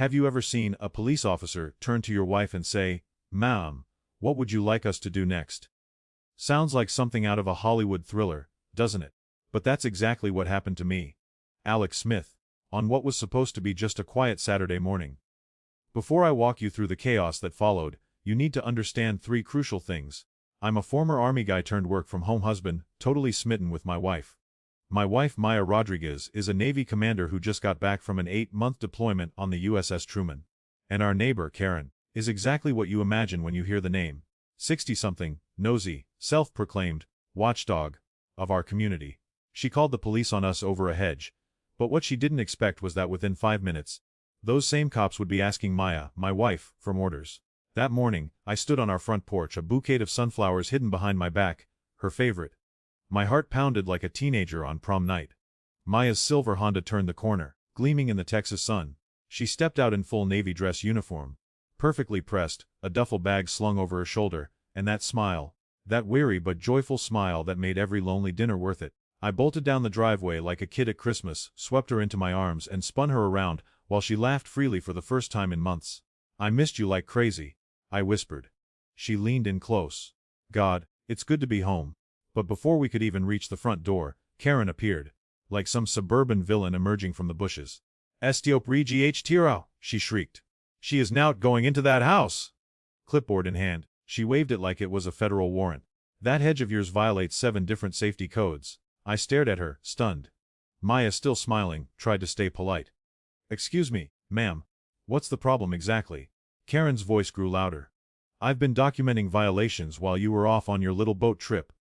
Have you ever seen a police officer turn to your wife and say, "Ma'am, what would you like us to do next?" Sounds like something out of a Hollywood thriller, doesn't it? But that's exactly what happened to me. Alex Smith. On what was supposed to be just a quiet Saturday morning. Before I walk you through the chaos that followed, you need to understand three crucial things. I'm a former Army guy turned work-from-home husband, totally smitten with my wife. My wife Maya Rodriguez is a Navy commander who just got back from an 8-month deployment on the USS Truman. And our neighbor, Karen, is exactly what you imagine when you hear the name. 60-something, nosy, self-proclaimed watchdog of our community. She called the police on us over a hedge. But what she didn't expect was that within 5 minutes, those same cops would be asking Maya, my wife, for orders. That morning, I stood on our front porch, a bouquet of sunflowers hidden behind my back, her favorite. My heart pounded like a teenager on prom night. Maya's silver Honda turned the corner, gleaming in the Texas sun. She stepped out in full Navy dress uniform, perfectly pressed, a duffel bag slung over her shoulder, and that smile, that weary but joyful smile that made every lonely dinner worth it. I bolted down the driveway like a kid at Christmas, swept her into my arms and spun her around, while she laughed freely for the first time in months. "I missed you like crazy," I whispered. She leaned in close. "God, it's good to be home." But before we could even reach the front door, Karen appeared, like some suburban villain emerging from the bushes. "Estiop Regi Tiro," she shrieked. "She is now going into that house." Clipboard in hand, she waved it like it was a federal warrant. "That hedge of yours violates 7 different safety codes." I stared at her, stunned. Maya, still smiling, tried to stay polite. "Excuse me, ma'am. What's the problem exactly?" Karen's voice grew louder. "I've been documenting violations while you were off on your little boat trip.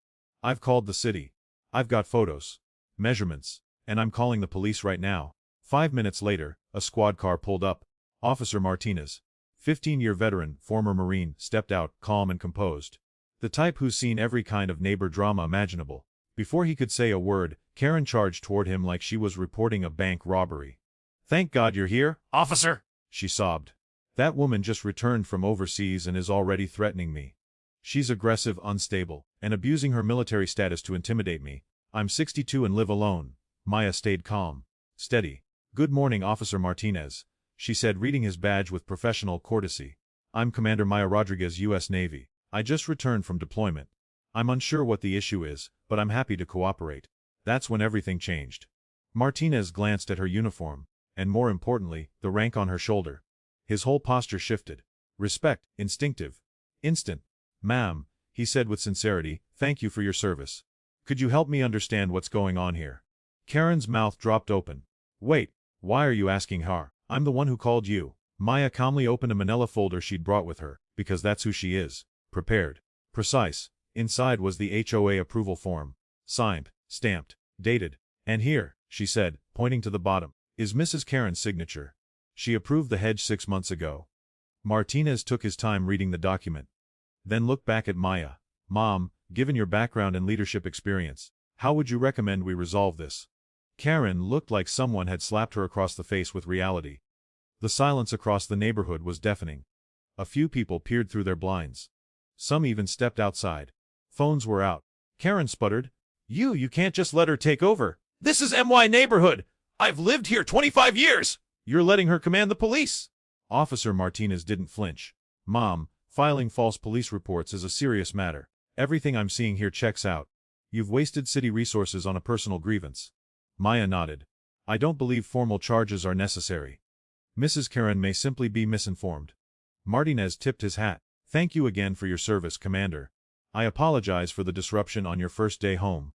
I've called the city. I've got photos, measurements, and I'm calling the police right now." 5 minutes later, a squad car pulled up. Officer Martinez, 15-year veteran, former Marine, stepped out, calm and composed. The type who's seen every kind of neighbor drama imaginable. Before he could say a word, Karen charged toward him like she was reporting a bank robbery. "Thank God you're here, officer," she sobbed. "That woman just returned from overseas and is already threatening me. She's aggressive, unstable, and abusing her military status to intimidate me. I'm 62 and live alone." Maya stayed calm, steady. "Good morning, Officer Martinez," she said, reading his badge with professional courtesy. "I'm Commander Maya Rodriguez, U.S. Navy. I just returned from deployment. I'm unsure what the issue is, but I'm happy to cooperate." That's when everything changed. Martinez glanced at her uniform, and more importantly, the rank on her shoulder. His whole posture shifted. Respect, instinctive, instant. "Ma'am," he said with sincerity, "thank you for your service. Could you help me understand what's going on here?" Karen's mouth dropped open. "Wait, why are you asking her? I'm the one who called you." Maya calmly opened a manila folder she'd brought with her, because that's who she is. Prepared. Precise. Inside was the HOA approval form. Signed, stamped, dated. "And here," she said, pointing to the bottom, "is Mrs. Karen's signature. She approved the hedge 6 months ago." Martinez took his time reading the document. Then looked back at Maya. "Mom, given your background and leadership experience, how would you recommend we resolve this?" Karen looked like someone had slapped her across the face with reality. The silence across the neighborhood was deafening. A few people peered through their blinds. Some even stepped outside. Phones were out. Karen sputtered, You can't just let her take over. This is MY neighborhood. I've lived here 25 years. You're letting her command the police." Officer Martinez didn't flinch. "Mom, filing false police reports is a serious matter. Everything I'm seeing here checks out. You've wasted city resources on a personal grievance." Maya nodded. "I don't believe formal charges are necessary. Mrs. Karen may simply be misinformed." Martinez tipped his hat. "Thank you again for your service, Commander. I apologize for the disruption on your first day home."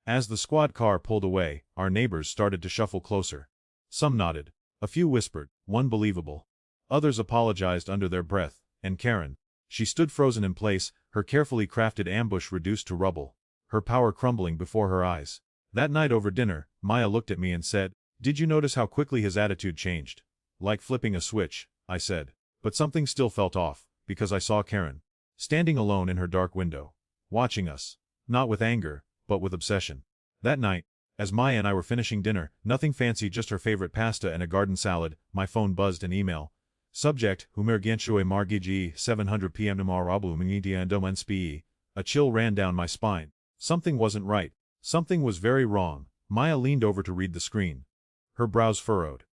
As the squad car pulled away, our neighbors started to shuffle closer. Some nodded. A few whispered, "One believable." Others apologized under their breath, and Karen, she stood frozen in place, her carefully crafted ambush reduced to rubble, her power crumbling before her eyes. That night over dinner, Maya looked at me and said, "Did you notice how quickly his attitude changed?" "Like flipping a switch," I said. But something still felt off, because I saw Karen, standing alone in her dark window, watching us, not with anger, but with obsession. That night, as Maya and I were finishing dinner, nothing fancy, just her favorite pasta and a garden salad, my phone buzzed an email. Subject, Humergienshue Margigi, 700 p.m. Namarabu Mingidia Domenspi. A chill ran down my spine. Something wasn't right. Something was very wrong. Maya leaned over to read the screen. Her brows furrowed.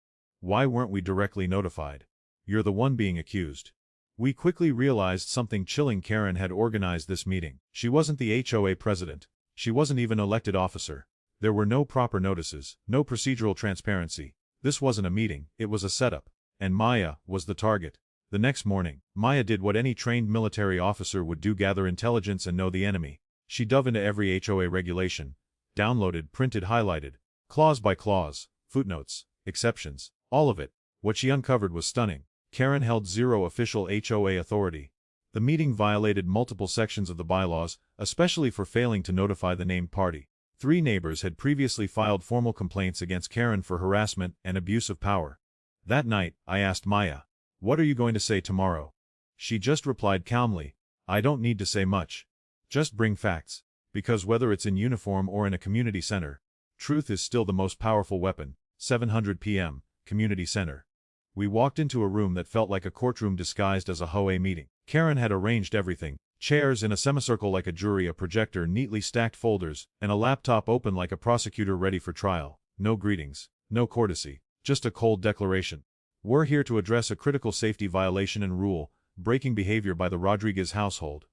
Why weren't we directly notified? You're the one being accused. We quickly realized something chilling. Karen had organized this meeting. She wasn't the HOA president. She wasn't even elected officer. There were no proper notices, no procedural transparency. This wasn't a meeting, it was a setup. And Maya was the target. The next morning, Maya did what any trained military officer would do: gather intelligence and know the enemy. She dove into every HOA regulation. Downloaded, printed, highlighted. Clause by clause, footnotes, exceptions, all of it. What she uncovered was stunning. Karen held zero official HOA authority. The meeting violated multiple sections of the bylaws, especially for failing to notify the named party. 3 neighbors had previously filed formal complaints against Karen for harassment and abuse of power. That night, I asked Maya, "What are you going to say tomorrow?" She just replied calmly, "I don't need to say much. Just bring facts. Because whether it's in uniform or in a community center, truth is still the most powerful weapon." 7:00 p.m., Community Center. We walked into a room that felt like a courtroom disguised as a HOA meeting. Karen had arranged everything. Chairs in a semicircle like a jury, a projector, neatly stacked folders, and a laptop open like a prosecutor ready for trial. No greetings, no courtesy, just a cold declaration. "We're here to address a critical safety violation and rule-breaking behavior by the Rodriguez household."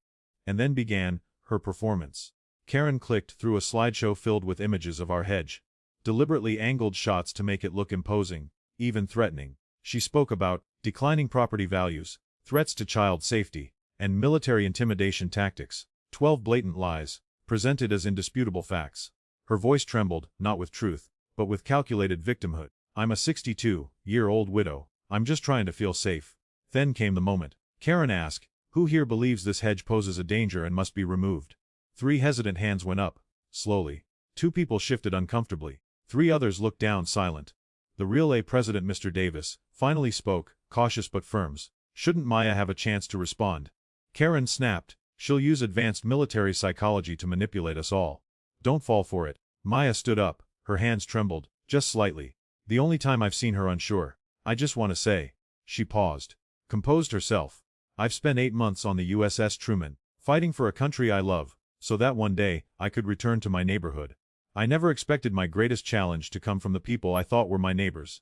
And then began her performance. Karen clicked through a slideshow filled with images of our hedge. Deliberately angled shots to make it look imposing, even threatening. She spoke about declining property values, threats to child safety, and military intimidation tactics. 12 blatant lies, presented as indisputable facts. Her voice trembled, not with truth, but with calculated victimhood. "I'm a 62-year-old widow. I'm just trying to feel safe." Then came the moment. Karen asked, "Who here believes this hedge poses a danger and must be removed?" 3 hesitant hands went up, slowly. 2 people shifted uncomfortably. 3 others looked down, silent. The real A president, Mr. Davis, finally spoke, cautious but firm. "Shouldn't Maya have a chance to respond?" Karen snapped, "She'll use advanced military psychology to manipulate us all. Don't fall for it." Maya stood up, her hands trembled, just slightly. "The only time I've seen her unsure. I just want to say." She paused, composed herself. "I've spent 8 months on the USS Truman, fighting for a country I love, so that one day, I could return to my neighborhood. I never expected my greatest challenge to come from the people I thought were my neighbors."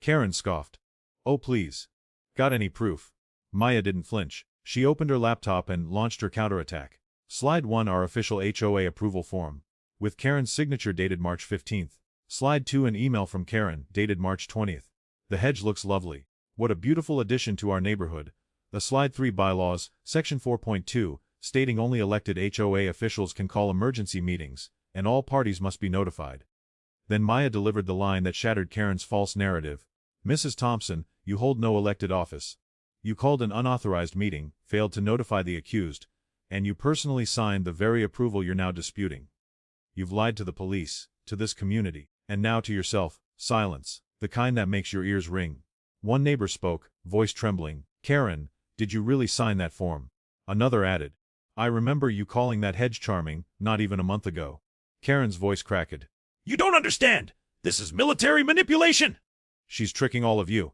Karen scoffed. "Oh please. Got any proof?" Maya didn't flinch. She opened her laptop and launched her counterattack. Slide 1, our official HOA approval form, with Karen's signature dated March 15th. Slide 2, an email from Karen, dated March 20th. "The hedge looks lovely. What a beautiful addition to our neighborhood." The Slide 3, bylaws, section 4.2, stating only elected HOA officials can call emergency meetings, and all parties must be notified. Then Maya delivered the line that shattered Karen's false narrative. "Mrs. Thompson, you hold no elected office. You called an unauthorized meeting, failed to notify the accused, and you personally signed the very approval you're now disputing. You've lied to the police, to this community, and now to yourself." Silence, the kind that makes your ears ring. One neighbor spoke, voice trembling, "Karen, did you really sign that form?" Another added, "I remember you calling that hedge charming, not even a month ago." Karen's voice cracked. "You don't understand! This is military manipulation!" "She's tricking all of you."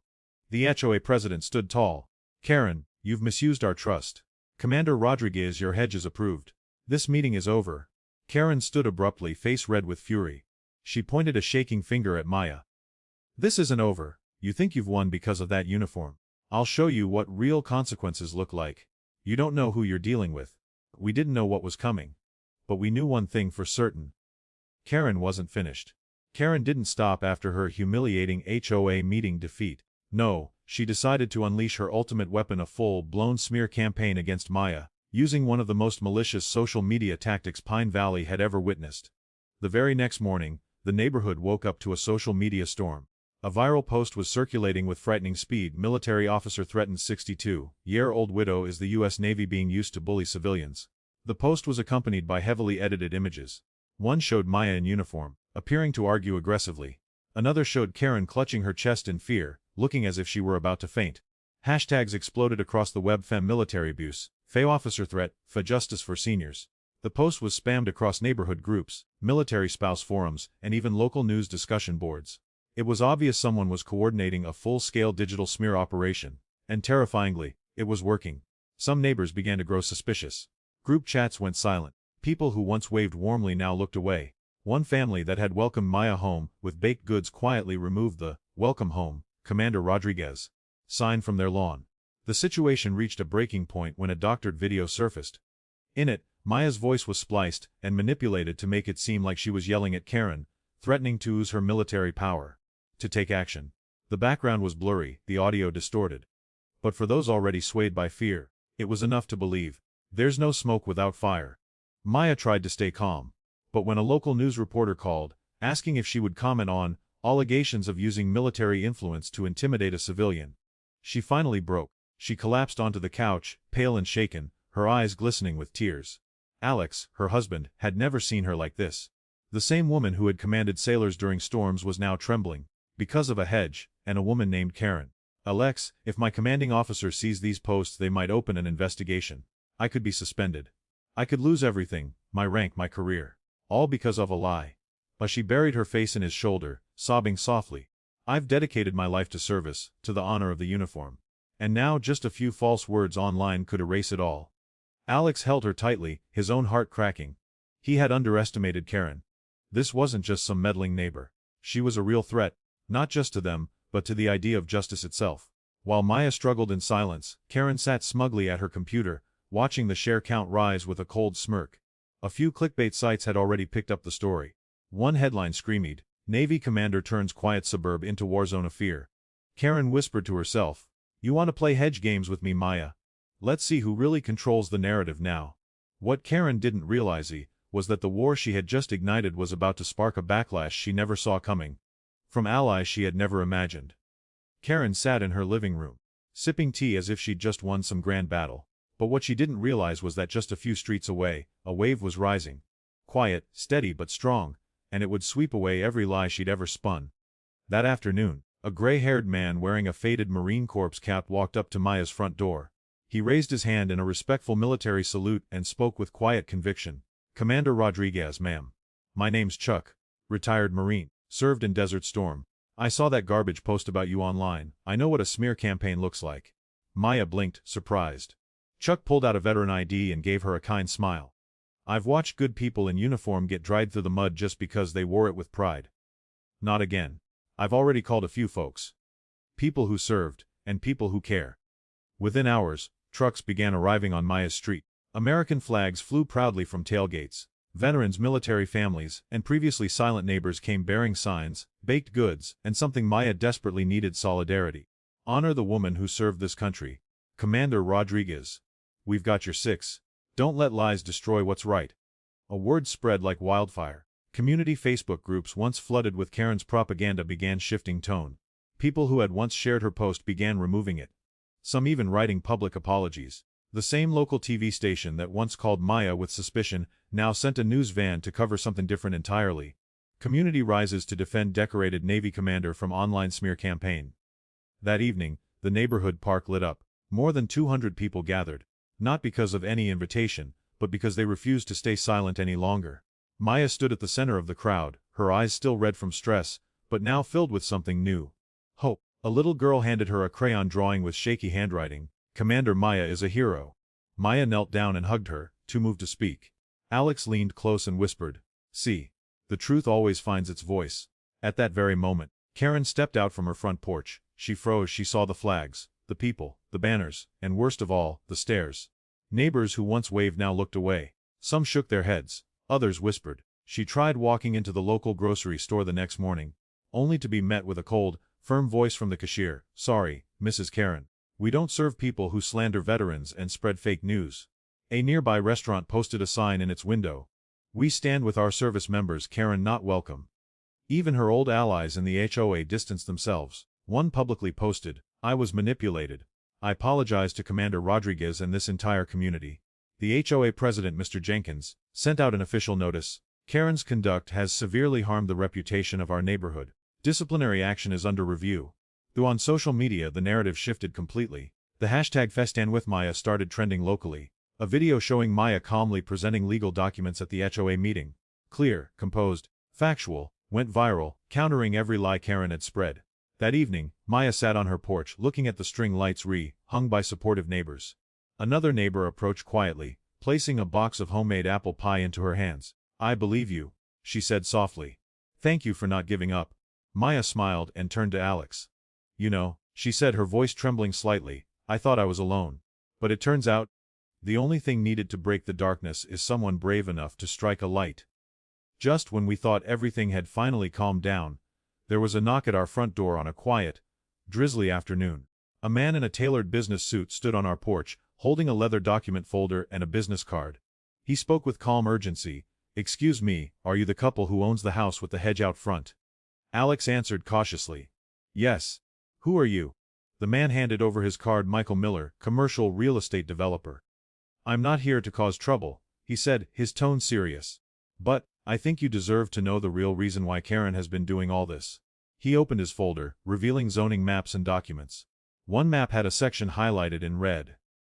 The HOA president stood tall. "Karen, you've misused our trust. Commander Rodriguez, your hedge is approved. This meeting is over." Karen stood abruptly, face red with fury. She pointed a shaking finger at Maya. "This isn't over. You think you've won because of that uniform. I'll show you what real consequences look like. You don't know who you're dealing with. We didn't know what was coming. But we knew one thing for certain." Karen wasn't finished. Karen didn't stop after her humiliating HOA meeting defeat. No, she decided to unleash her ultimate weapon, a full-blown smear campaign against Maya, using one of the most malicious social media tactics Pine Valley had ever witnessed. The very next morning, the neighborhood woke up to a social media storm. A viral post was circulating with frightening speed. "Military officer threatens 62-year-old widow is the U.S. Navy being used to bully civilians." The post was accompanied by heavily edited images. One showed Maya in uniform, appearing to argue aggressively. Another showed Karen clutching her chest in fear, looking as if she were about to faint. Hashtags exploded across the web: "Fem military abuse," "Fay officer threat," "Fa justice for seniors." The post was spammed across neighborhood groups, military spouse forums, and even local news discussion boards. It was obvious someone was coordinating a full-scale digital smear operation, and terrifyingly, it was working. Some neighbors began to grow suspicious. Group chats went silent. People who once waved warmly now looked away. One family that had welcomed Maya home with baked goods quietly removed the "Welcome Home, Commander Rodriguez" sign from their lawn. The situation reached a breaking point when a doctored video surfaced. In it, Maya's voice was spliced and manipulated to make it seem like she was yelling at Karen, threatening to use her military power to take action. The background was blurry, the audio distorted. But for those already swayed by fear, it was enough to believe. There's no smoke without fire. Maya tried to stay calm. But when a local news reporter called, asking if she would comment on allegations of using military influence to intimidate a civilian, she finally broke. She collapsed onto the couch, pale and shaken, her eyes glistening with tears. Alex, her husband, had never seen her like this. The same woman who had commanded sailors during storms was now trembling, because of a hedge, and a woman named Karen. Alex, if my commanding officer sees these posts, they might open an investigation. I could be suspended. I could lose everything, my rank, my career. All because of a lie. But she buried her face in his shoulder, sobbing softly. I've dedicated my life to service, to the honor of the uniform. And now just a few false words online could erase it all. Alex held her tightly, his own heart cracking. He had underestimated Karen. This wasn't just some meddling neighbor. She was a real threat, not just to them, but to the idea of justice itself. While Maya struggled in silence, Karen sat smugly at her computer, watching the share count rise with a cold smirk. A few clickbait sites had already picked up the story. One headline screamed, "Navy Commander Turns Quiet Suburb into Warzone of Fear." Karen whispered to herself, "You want to play hedge games with me, Maya? Let's see who really controls the narrative now." What Karen didn't realize was that the war she had just ignited was about to spark a backlash she never saw coming. From allies she had never imagined. Karen sat in her living room, sipping tea as if she'd just won some grand battle. But what she didn't realize was that just a few streets away, a wave was rising. Quiet, steady but strong, and it would sweep away every lie she'd ever spun. That afternoon, a gray-haired man wearing a faded Marine Corps cap walked up to Maya's front door. He raised his hand in a respectful military salute and spoke with quiet conviction. "Commander Rodriguez, ma'am. My name's Chuck. Retired Marine. Served in Desert Storm. I saw that garbage post about you online. I know what a smear campaign looks like." Maya blinked, surprised. Chuck pulled out a veteran ID and gave her a kind smile. "I've watched good people in uniform get dragged through the mud just because they wore it with pride. Not again. I've already called a few folks. People who served, and people who care." Within hours, trucks began arriving on Maya's street. American flags flew proudly from tailgates. Veterans, military families, and previously silent neighbors came bearing signs, baked goods, and something Maya desperately needed: solidarity. Honor the woman who served this country. Commander Rodriguez. We've got your six. Don't let lies destroy what's right. A word spread like wildfire. Community Facebook groups once flooded with Karen's propaganda began shifting tone. People who had once shared her post began removing it. Some even writing public apologies. The same local TV station that once called Maya with suspicion now sent a news van to cover something different entirely. Community rises to defend decorated Navy commander from online smear campaign. That evening, the neighborhood park lit up. More than 200 people gathered. Not because of any invitation, but because they refused to stay silent any longer. Maya stood at the center of the crowd, her eyes still red from stress, but now filled with something new. Hope. A little girl handed her a crayon drawing with shaky handwriting. "Commander Maya is a hero." Maya knelt down and hugged her, too moved to speak. Alex leaned close and whispered, "See. The truth always finds its voice." At that very moment, Karen stepped out from her front porch. She froze. She saw the flags, the people, the banners, and worst of all, the stares. Neighbors who once waved now looked away. Some shook their heads, others whispered. She tried walking into the local grocery store the next morning, only to be met with a cold, firm voice from the cashier. "Sorry, Mrs. Karen. We don't serve people who slander veterans and spread fake news." A nearby restaurant posted a sign in its window. "We stand with our service members. Karen not welcome." Even her old allies in the HOA distanced themselves. One publicly posted, "I was manipulated. I apologize to Commander Rodriguez and this entire community." The HOA president, Mr. Jenkins, sent out an official notice. "Karen's conduct has severely harmed the reputation of our neighborhood. Disciplinary action is under review." Though on social media the narrative shifted completely. The hashtag #FestanWithMaya started trending locally. A video showing Maya calmly presenting legal documents at the HOA meeting, clear, composed, factual, went viral, countering every lie Karen had spread. That evening, Maya sat on her porch looking at the string lights hung by supportive neighbors. Another neighbor approached quietly, placing a box of homemade apple pie into her hands. "I believe you," she said softly. "Thank you for not giving up." Maya smiled and turned to Alex. "You know," she said, her voice trembling slightly. I thought I was alone. But it turns out, the only thing needed to break the darkness is someone brave enough to strike a light. Just when we thought everything had finally calmed down, there was a knock at our front door on a quiet, drizzly afternoon. A man in a tailored business suit stood on our porch, holding a leather document folder and a business card. He spoke with calm urgency. Excuse me, are you the couple who owns the house with the hedge out front? Alex answered cautiously. Yes. Who are you? The man handed over his card. Michael Miller, commercial real estate developer. I'm not here to cause trouble, he said, his tone serious. But, I think you deserve to know the real reason why Karen has been doing all this. He opened his folder, revealing zoning maps and documents. One map had a section highlighted in red.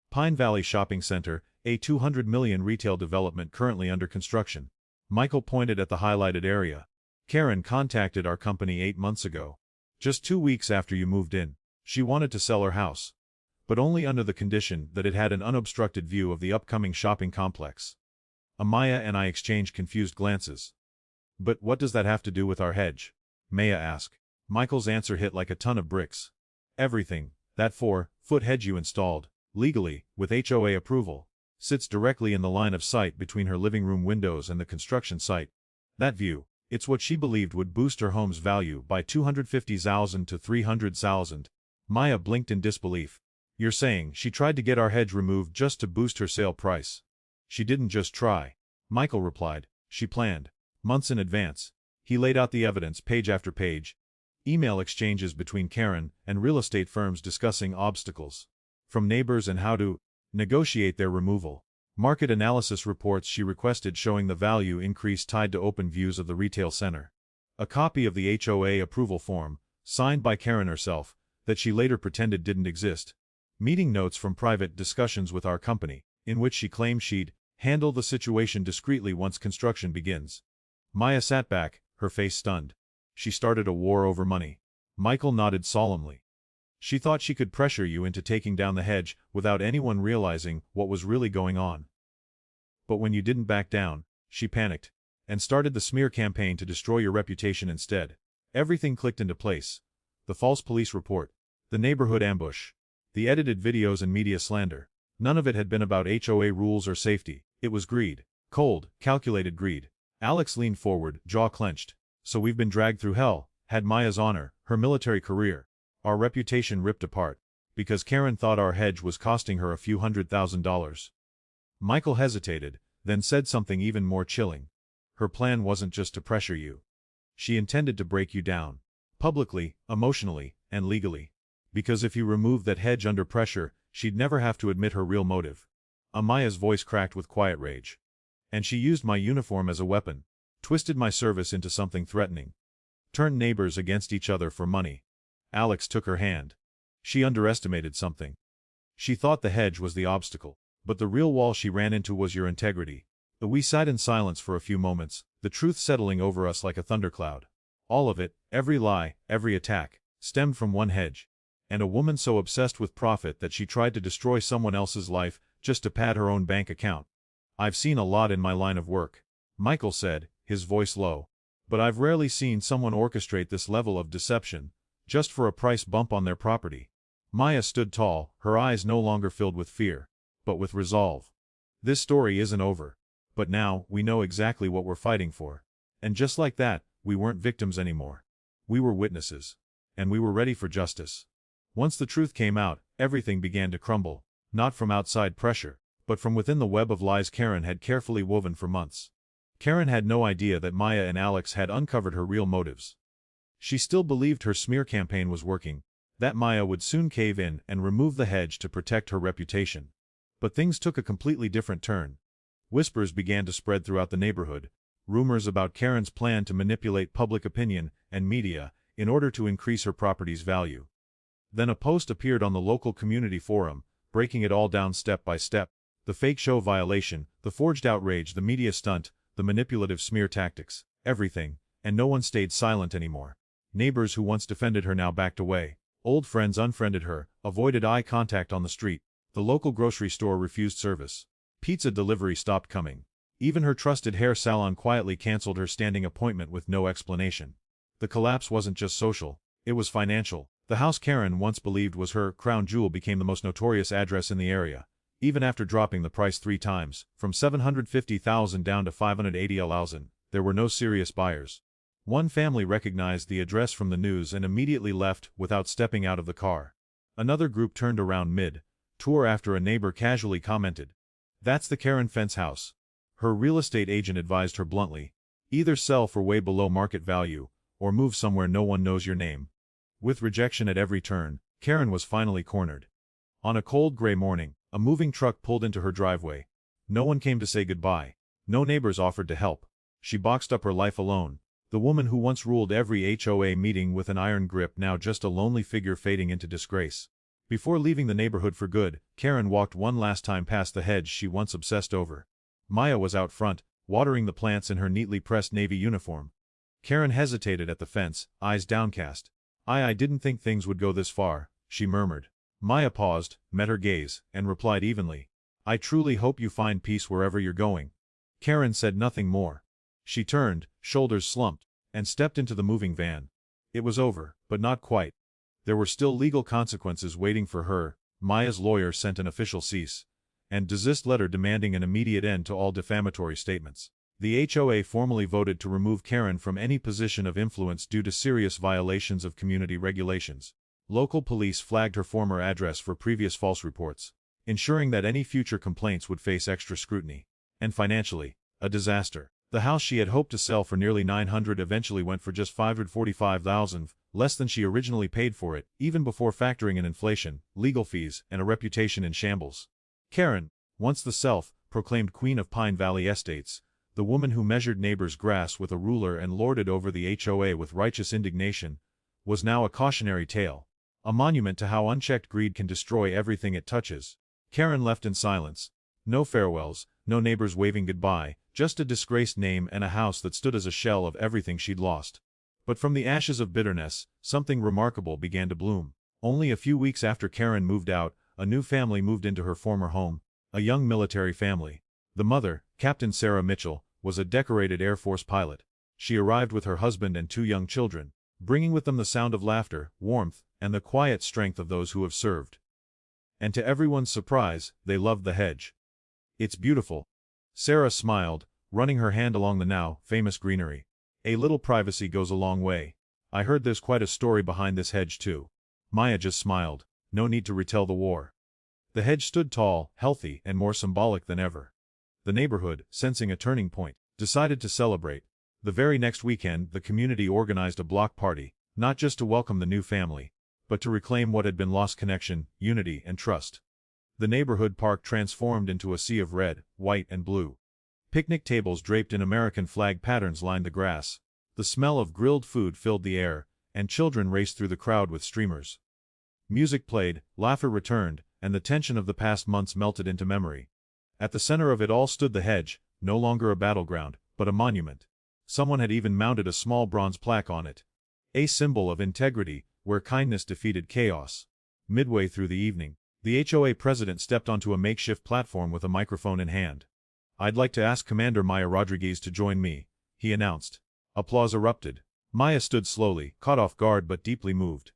Pine Valley Shopping Center, a $200 million retail development currently under construction. Michael pointed at the highlighted area. Karen contacted our company 8 months ago. Just 2 weeks after you moved in. She wanted to sell her house. But only under the condition that it had an unobstructed view of the upcoming shopping complex. Amaya and I exchanged confused glances. But what does that have to do with our hedge? Maya asked. Michael's answer hit like a ton of bricks. Everything. That 4-foot hedge you installed, legally, with HOA approval, sits directly in the line of sight between her living room windows and the construction site. That view, it's what she believed would boost her home's value by $250,000 to $300,000. Maya blinked in disbelief. You're saying she tried to get our hedge removed just to boost her sale price? She didn't just try, Michael replied. She planned. Months in advance. He laid out the evidence page after page. Email exchanges between Karen and real estate firms discussing obstacles from neighbors and how to negotiate their removal. Market analysis reports she requested showing the value increase tied to open views of the retail center. A copy of the HOA approval form, signed by Karen herself, that she later pretended didn't exist. Meeting notes from private discussions with our company, in which she claimed she'd handle the situation discreetly once construction begins. Maya sat back, her face stunned. She started a war over money. Michael nodded solemnly. She thought she could pressure you into taking down the hedge without anyone realizing what was really going on. But when you didn't back down, she panicked and started the smear campaign to destroy your reputation instead. Everything clicked into place. The false police report, the neighborhood ambush, the edited videos and media slander. None of it had been about HOA rules or safety. It was greed. Cold, calculated greed. Alex leaned forward, jaw clenched. So we've been dragged through hell, had Maya's honor, her military career, our reputation ripped apart, because Karen thought our hedge was costing her a few $100,000. Michael hesitated, then said something even more chilling. Her plan wasn't just to pressure you. She intended to break you down. Publicly, emotionally, and legally. Because if you removed that hedge under pressure, she'd never have to admit her real motive. Amaya's voice cracked with quiet rage. And she used my uniform as a weapon. Twisted my service into something threatening. Turned neighbors against each other for money. Alex took her hand. She underestimated something. She thought the hedge was the obstacle, but the real wall she ran into was your integrity. We sat in silence for a few moments, the truth settling over us like a thundercloud. All of it, every lie, every attack, stemmed from one hedge. And a woman so obsessed with profit that she tried to destroy someone else's life just to pad her own bank account. I've seen a lot in my line of work, Michael said, his voice low. But I've rarely seen someone orchestrate this level of deception, just for a price bump on their property. Maya stood tall, her eyes no longer filled with fear, but with resolve. This story isn't over. But now, we know exactly what we're fighting for. And just like that, we weren't victims anymore. We were witnesses. And we were ready for justice. Once the truth came out, everything began to crumble, not from outside pressure, but from within the web of lies Karen had carefully woven for months. Karen had no idea that Maya and Alex had uncovered her real motives. She still believed her smear campaign was working, that Maya would soon cave in and remove the hedge to protect her reputation. But things took a completely different turn. Whispers began to spread throughout the neighborhood, rumors about Karen's plan to manipulate public opinion and media in order to increase her property's value. Then a post appeared on the local community forum, breaking it all down step by step. The fake show violation, the forged outrage, the media stunt, the manipulative smear tactics, everything, and no one stayed silent anymore. Neighbors who once defended her now backed away. Old friends unfriended her, avoided eye contact on the street. The local grocery store refused service. Pizza delivery stopped coming. Even her trusted hair salon quietly canceled her standing appointment with no explanation. The collapse wasn't just social, it was financial. The house Karen once believed was her crown jewel became the most notorious address in the area, even after dropping the price 3 times, from $750,000 down to $580,000. There were no serious buyers. One family recognized the address from the news and immediately left without stepping out of the car. Another group turned around mid-tour after a neighbor casually commented, "That's the Karen Fence house." Her real estate agent advised her bluntly, "Either sell for way below market value, or move somewhere no one knows your name." With rejection at every turn, Karen was finally cornered. On a cold gray morning, a moving truck pulled into her driveway. No one came to say goodbye. No neighbors offered to help. She boxed up her life alone. The woman who once ruled every HOA meeting with an iron grip, now just a lonely figure fading into disgrace. Before leaving the neighborhood for good, Karen walked one last time past the hedge she once obsessed over. Maya was out front, watering the plants in her neatly pressed navy uniform. Karen hesitated at the fence, eyes downcast. I didn't think things would go this far," she murmured. Maya paused, met her gaze, and replied evenly, "I truly hope you find peace wherever you're going." Karen said nothing more. She turned, shoulders slumped, and stepped into the moving van. It was over, but not quite. There were still legal consequences waiting for her. Maya's lawyer sent an official cease and desist letter demanding an immediate end to all defamatory statements. The HOA formally voted to remove Karen from any position of influence due to serious violations of community regulations. Local police flagged her former address for previous false reports, ensuring that any future complaints would face extra scrutiny. And financially, a disaster. The house she had hoped to sell for nearly $900,000 eventually went for just $545,000, less than she originally paid for it, even before factoring in inflation, legal fees, and a reputation in shambles. Karen, once the self-proclaimed queen of Pine Valley Estates, the woman who measured neighbors' grass with a ruler and lorded over the HOA with righteous indignation, was now a cautionary tale, a monument to how unchecked greed can destroy everything it touches. Karen left in silence. No farewells, no neighbors waving goodbye, just a disgraced name and a house that stood as a shell of everything she'd lost. But from the ashes of bitterness, something remarkable began to bloom. Only a few weeks after Karen moved out, a new family moved into her former home, a young military family. The mother, Captain Sarah Mitchell, was a decorated Air Force pilot. She arrived with her husband and 2 young children, bringing with them the sound of laughter, warmth, and the quiet strength of those who have served. And to everyone's surprise, they loved the hedge. "It's beautiful." Sarah smiled, running her hand along the now famous greenery. "A little privacy goes a long way. I heard there's quite a story behind this hedge too." Maya just smiled. No need to retell the war. The hedge stood tall, healthy, and more symbolic than ever. The neighborhood, sensing a turning point, decided to celebrate. The very next weekend, the community organized a block party, not just to welcome the new family, but to reclaim what had been lost: connection, unity, and trust. The neighborhood park transformed into a sea of red, white, and blue. Picnic tables draped in American flag patterns lined the grass. The smell of grilled food filled the air, and children raced through the crowd with streamers. Music played, laughter returned, and the tension of the past months melted into memory. At the center of it all stood the hedge, no longer a battleground, but a monument. Someone had even mounted a small bronze plaque on it, a symbol of integrity, where kindness defeated chaos. Midway through the evening, the HOA president stepped onto a makeshift platform with a microphone in hand. "I'd like to ask Commander Maya Rodriguez to join me," he announced. Applause erupted. Maya stood slowly, caught off guard but deeply moved.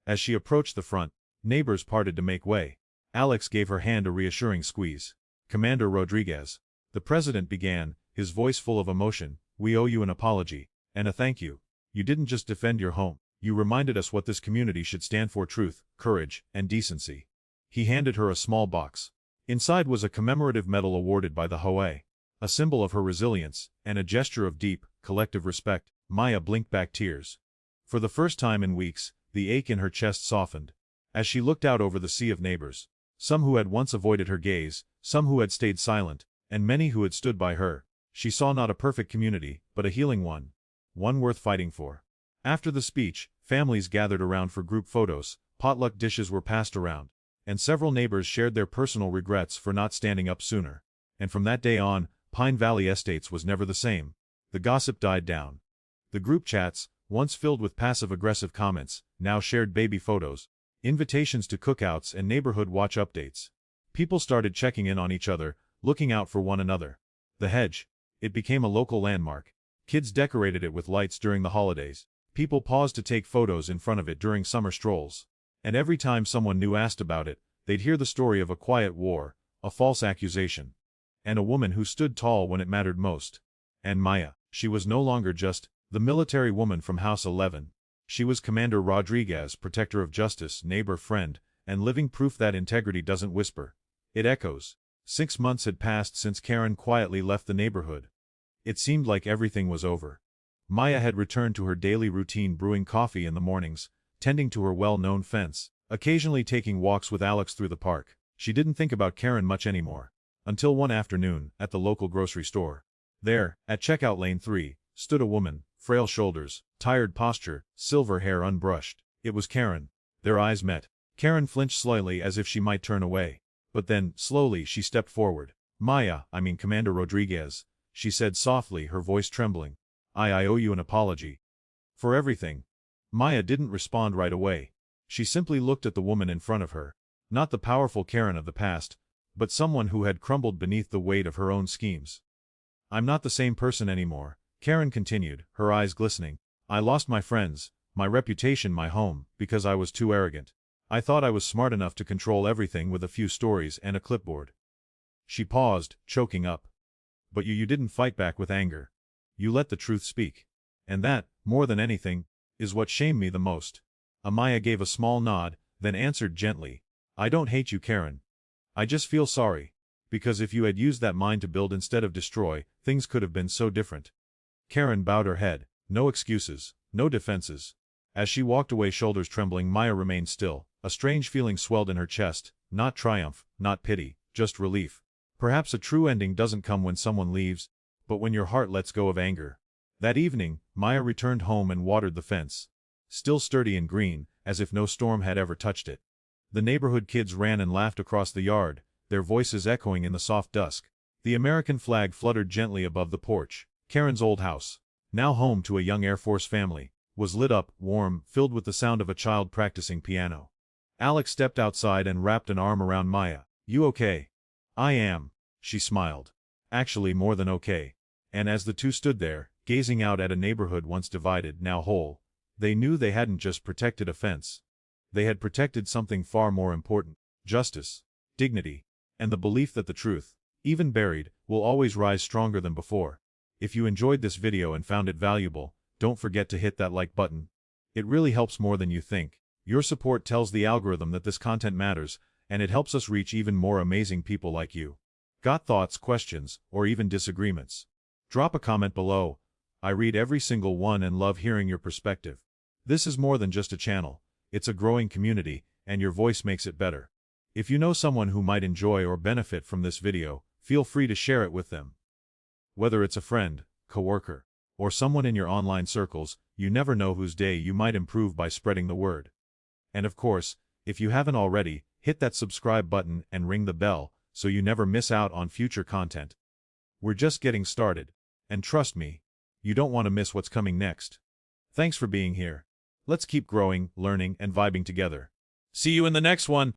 As she approached the front, neighbors parted to make way. Alex gave her hand a reassuring squeeze. "Commander Rodriguez," the president began, his voice full of emotion, "we owe you an apology, and a thank you. You didn't just defend your home, you reminded us what this community should stand for: truth, courage, and decency." He handed her a small box. Inside was a commemorative medal awarded by the HOA, a symbol of her resilience, and a gesture of deep, collective respect. Maya blinked back tears. For the first time in weeks, the ache in her chest softened. As she looked out over the sea of neighbors, some who had once avoided her gaze, some who had stayed silent, and many who had stood by her, she saw not a perfect community, but a healing one worth fighting for. After the speech, families gathered around for group photos, potluck dishes were passed around, and several neighbors shared their personal regrets for not standing up sooner. And from that day on, Pine Valley Estates was never the same. The gossip died down. The group chats, once filled with passive-aggressive comments, now shared baby photos, invitations to cookouts, and neighborhood watch updates. People started checking in on each other, looking out for one another. The hedge. It became a local landmark. Kids decorated it with lights during the holidays. People paused to take photos in front of it during summer strolls. And every time someone new asked about it, they'd hear the story of a quiet war, a false accusation, and a woman who stood tall when it mattered most. And Maya, she was no longer just the military woman from House 11. She was Commander Rodriguez, protector of justice, neighbor, friend, and living proof that integrity doesn't whisper. It echoes. 6 months had passed since Karen quietly left the neighborhood. It seemed like everything was over. Maya had returned to her daily routine, brewing coffee in the mornings, tending to her well-known fence, occasionally taking walks with Alex through the park. She didn't think about Karen much anymore. Until one afternoon, at the local grocery store. There, at checkout lane 3, stood a woman, frail shoulders, tired posture, silver hair unbrushed. It was Karen. Their eyes met. Karen flinched slightly as if she might turn away. But then, slowly, she stepped forward. Commander Rodriguez, she said softly, her voice trembling. I owe you an apology. For everything. Maya didn't respond right away. She simply looked at the woman in front of her. Not the powerful Karen of the past, but someone who had crumbled beneath the weight of her own schemes. I'm not the same person anymore, Karen continued, her eyes glistening. I lost my friends, my reputation, my home, because I was too arrogant. I thought I was smart enough to control everything with a few stories and a clipboard. She paused, choking up. But you didn't fight back with anger. You let the truth speak. And that, more than anything, is what shamed me the most. Amaya gave a small nod, then answered gently. I don't hate you, Karen. I just feel sorry. Because if you had used that mind to build instead of destroy, things could have been so different. Karen bowed her head. No excuses, no defenses. As she walked away, shoulders trembling, Maya remained still. A strange feeling swelled in her chest, not triumph, not pity, just relief. Perhaps a true ending doesn't come when someone leaves, but when your heart lets go of anger. That evening, Maya returned home and watered the fence. Still sturdy and green, as if no storm had ever touched it. The neighborhood kids ran and laughed across the yard, their voices echoing in the soft dusk. The American flag fluttered gently above the porch. Karen's old house, now home to a young Air Force family, was lit up, warm, filled with the sound of a child practicing piano. Alex stepped outside and wrapped an arm around Maya. You okay? I am, she smiled. Actually, more than okay. And as the two stood there, gazing out at a neighborhood once divided, now whole, they knew they hadn't just protected a fence. They had protected something far more important: justice, dignity, and the belief that the truth, even buried, will always rise stronger than before. If you enjoyed this video and found it valuable, don't forget to hit that like button. It really helps more than you think. Your support tells the algorithm that this content matters, and it helps us reach even more amazing people like you. Got thoughts, questions, or even disagreements? Drop a comment below. I read every single one and love hearing your perspective. This is more than just a channel. It's a growing community, and your voice makes it better. If you know someone who might enjoy or benefit from this video, feel free to share it with them. Whether it's a friend, coworker, or someone in your online circles, you never know whose day you might improve by spreading the word. And of course, if you haven't already, hit that subscribe button and ring the bell so you never miss out on future content. We're just getting started. And trust me, you don't want to miss what's coming next. Thanks for being here. Let's keep growing, learning, and vibing together. See you in the next one.